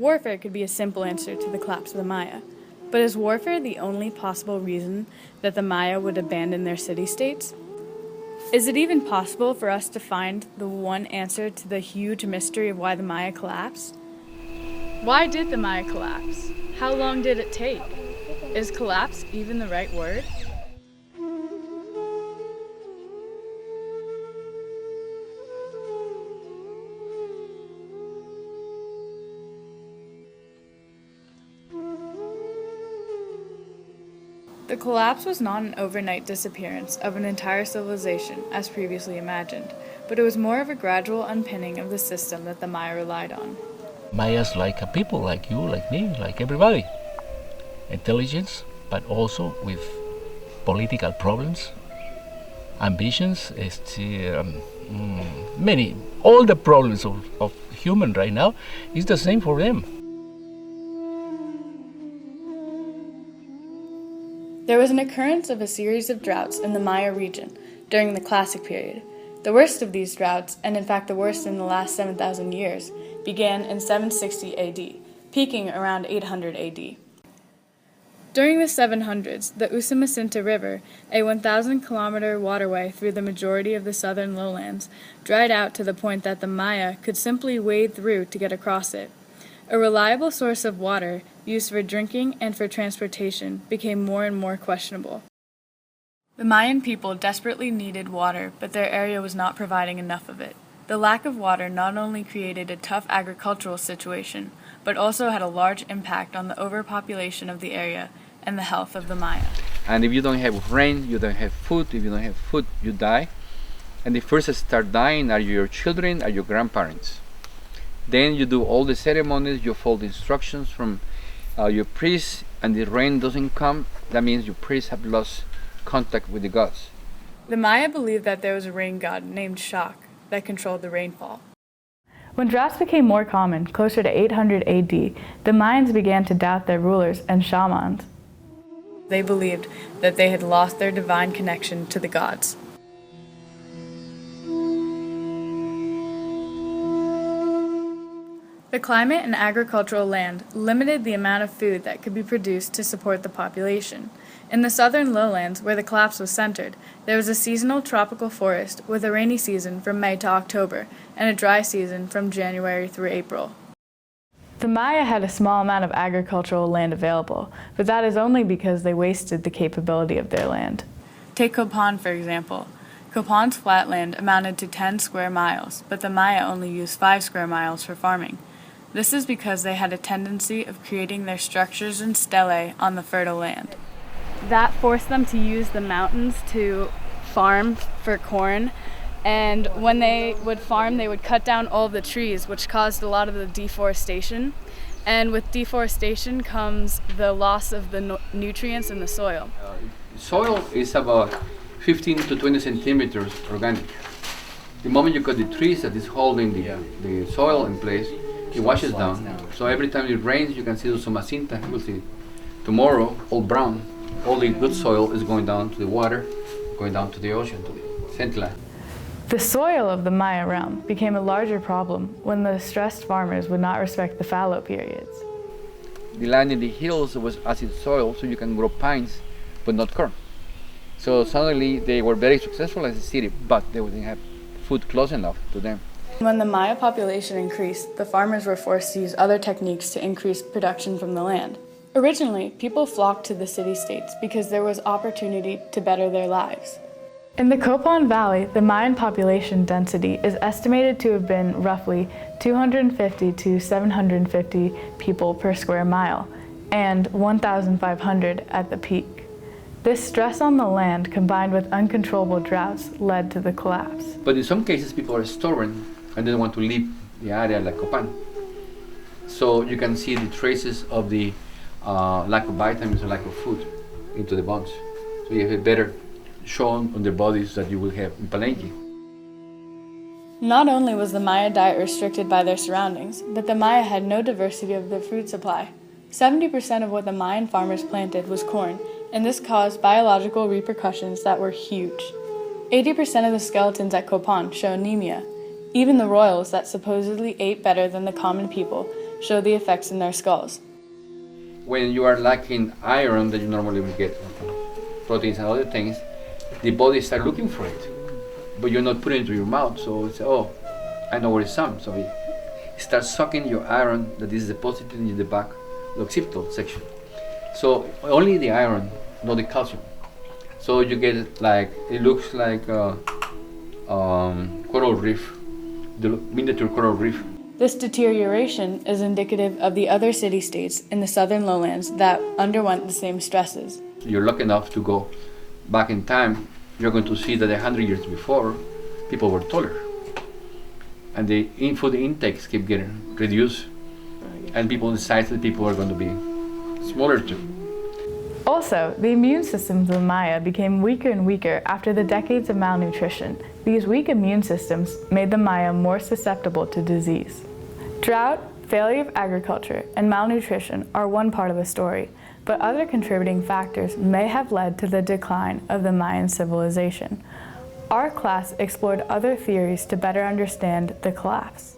Warfare could be a simple answer to the collapse of the Maya. But is warfare the only possible reason that the Maya would abandon their city-states? Is it even possible for us to find the one answer to the huge mystery of why the Maya collapsed? Why did the Maya collapse? How long did it take? Is collapse even the right word? The collapse was not an overnight disappearance of an entire civilization, as previously imagined, but it was more of a gradual unpinning of the system that the Maya relied on. Maya's like a people, like you, like me, like everybody. Intelligence, but also with political problems, ambitions, all the problems of human right now is the same for them. There was an occurrence of a series of droughts in the Maya region during the Classic period. The worst of these droughts, and in fact the worst in the last 7,000 years, began in 760 AD, peaking around 800 AD. During the 700s, the Usumacinta River, a 1,000-kilometer waterway through the majority of the southern lowlands, dried out to the point that the Maya could simply wade through to get across it. A reliable source of water, used for drinking and for transportation, became more and more questionable. The Mayan people desperately needed water, but their area was not providing enough of it. The lack of water not only created a tough agricultural situation, but also had a large impact on the overpopulation of the area and the health of the Maya. And if you don't have rain, you don't have food. If you don't have food, you die. And the first to start dying are your children, are your grandparents. Then you do all the ceremonies, you follow the instructions from your priests, and the rain doesn't come. That means your priests have lost contact with the gods. The Maya believed that there was a rain god named Shak that controlled the rainfall. When droughts became more common, closer to 800 AD, the Mayans began to doubt their rulers and shamans. They believed that they had lost their divine connection to the gods. The climate and agricultural land limited the amount of food that could be produced to support the population. In the southern lowlands, where the collapse was centered, there was a seasonal tropical forest with a rainy season from May to October and a dry season from January through April. The Maya had a small amount of agricultural land available, but that is only because they wasted the capability of their land. Take Copan, for example. Copan's flatland amounted to 10 square miles, but the Maya only used 5 square miles for farming. This is because they had a tendency of creating their structures and stelae on the fertile land. That forced them to use the mountains to farm for corn, and when they would farm, they would cut down all the trees, which caused a lot of the deforestation. And with deforestation comes the loss of the nutrients in the soil. Soil is about 15 to 20 centimeters organic. The moment you cut the trees that is holding the soil in place, it washes down. So every time it rains, you can see the Usumacinta. You will see tomorrow, all brown. All the good soil is going down to the water, going down to the ocean, to the central. The soil of the Maya realm became a larger problem when the stressed farmers would not respect the fallow periods. The land in the hills was acid soil, so you can grow pines, but not corn. So suddenly they were very successful as a city, but they wouldn't have food close enough to them. When the Maya population increased, the farmers were forced to use other techniques to increase production from the land. Originally, people flocked to the city-states because there was opportunity to better their lives. In the Copan Valley, the Mayan population density is estimated to have been roughly 250 to 750 people per square mile, and 1,500 at the peak. This stress on the land, combined with uncontrollable droughts, led to the collapse. But in some cases, people are stubborn and they don't want to leave the area like Copan. So you can see the traces of the lack of vitamins or lack of food into the bones. So you have a better shown on their bodies that you will have in Palenque. Not only was the Maya diet restricted by their surroundings, but the Maya had no diversity of their food supply. 70% of what the Mayan farmers planted was corn, and this caused biological repercussions that were huge. 80% of the skeletons at Copan show anemia. Even the royals that supposedly ate better than the common people show the effects in their skulls. When you are lacking iron that you normally will get proteins and other things, the body starts looking for it, but you're not putting it into your mouth. So it's, oh, I know where it's some. So it starts sucking your iron that is deposited in the back, the occipital section. So only the iron, not the calcium. So you get like, it looks like a coral reef, the miniature coral reef. This deterioration is indicative of the other city-states in the southern lowlands that underwent the same stresses. You're lucky enough to go back in time, you're going to see that 100 years before, people were taller. And the food intakes keep getting reduced. And people decide that people are going to be smaller too. Also, the immune systems of the Maya became weaker and weaker after the decades of malnutrition. These weak immune systems made the Maya more susceptible to disease. Drought, failure of agriculture, and malnutrition are one part of the story, but other contributing factors may have led to the decline of the Mayan civilization. Our class explored other theories to better understand the collapse.